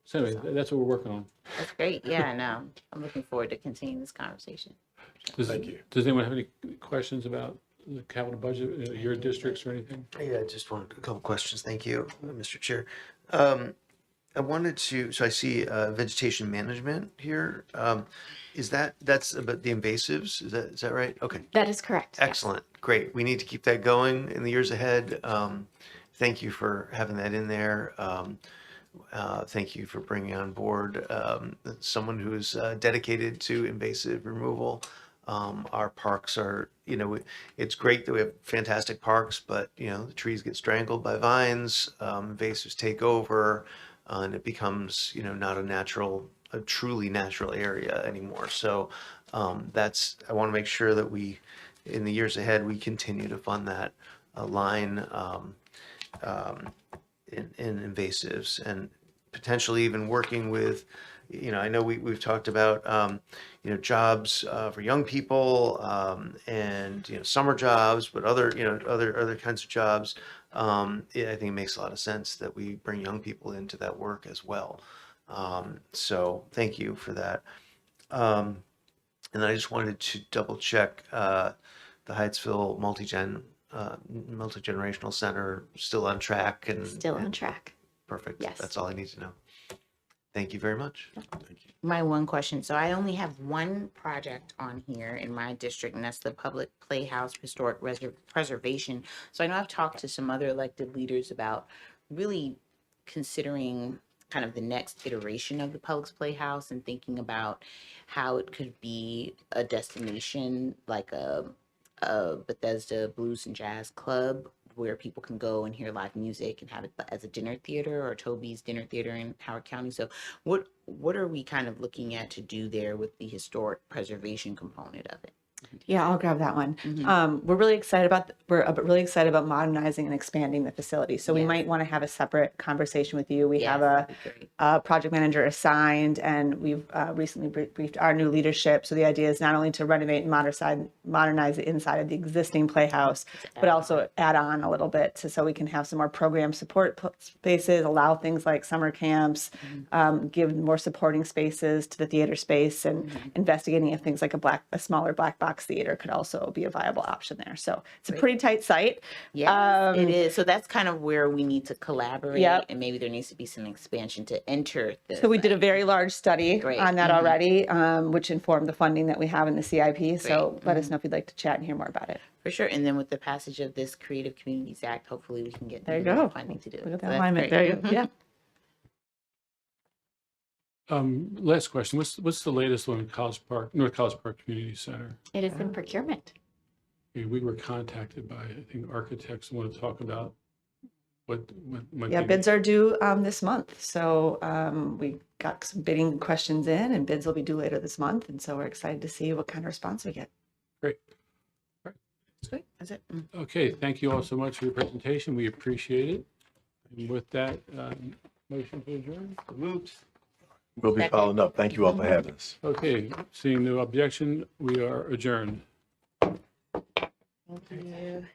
So anyway, that's what we're working on. That's great. Yeah, I know. I'm looking forward to continuing this conversation. Thank you. Does anyone have any questions about the capital budget, your districts or anything? Yeah, I just wanted a couple questions. Thank you, Mr. Chair. I wanted to, so I see vegetation management here. That's about the invasives? Is that right? Okay. That is correct. yes. Excellent. Great. We need to keep that going in the years ahead. Thank you for having that in there. Thank you for bringing on board someone who's dedicated to invasive removal. Our parks are, it's great that we have fantastic parks, but, the trees get strangled by vines, invasives take over. and it becomes, not a truly natural area anymore. So I want to make sure that in the years ahead, we continue to fund that line in invasives, and potentially even working with, I know we've talked about, jobs for young people, and, summer jobs, but other kinds of jobs. I think it makes a lot of sense that we bring young people into that work as well. So thank you for that. And I just wanted to double check, the Hyattsville multi-generational center still on track and Still on track. perfect. Yes. That's all I need to know. Thank you very much. My one question, so I only have one project on here in my district, and that's the Public Playhouse Historic Preservation. So I know I've talked to some other elected leaders about really considering kind of the next iteration of the Public Playhouse and thinking about how it could be a destination like a Bethesda Blues and Jazz Club, where people can go and hear live music and have it as a dinner theater, or Toby's Dinner Theater in Howard County. So what are we kind of looking at to do there with the historic preservation component of it? Yeah, I'll grab that one. We're really excited about modernizing and expanding the facility. So we Yes. might want to have a separate conversation with you. We Yes, have that'd be great. a project manager assigned, and we've recently briefed our new leadership. So the idea is not only to renovate and modernize the inside of the existing playhouse, but also add on a little bit so we can have some more program support spaces, allow things like summer camps, give more supporting spaces to the theater space, and investigating if things like a smaller black box theater could also be a viable option there. So it's a pretty tight site. Yes, it is. So that's kind of where we need to collaborate, Yep. and maybe there needs to be some expansion to enter the So we did a very large study Great. on that Mhm. already, which informed the funding that we have in the CIP. So let us know if you'd like to chat and hear more about it. For sure. And then with the passage of this Creative Communities Act, hopefully we can get There you even more go. funding to do it. Look at So that that's alignment. great. There you go. Yeah. Last question, what's the latest on North College Park Community Center? It is in procurement. We were contacted by, I think, architects who want to talk about what might Yeah, be- bids are due this month. So we got some bidding questions in, and bids will be due later this month. And so we're excited to see what kind of response we get. Great. Sweet. That's it. Okay, thank you all so much for your presentation. We appreciate it. And with that, motion to adjourn. Moved. We'll be following up. Thank you all for having us. Okay, seeing no objection, we are adjourned. Thank you.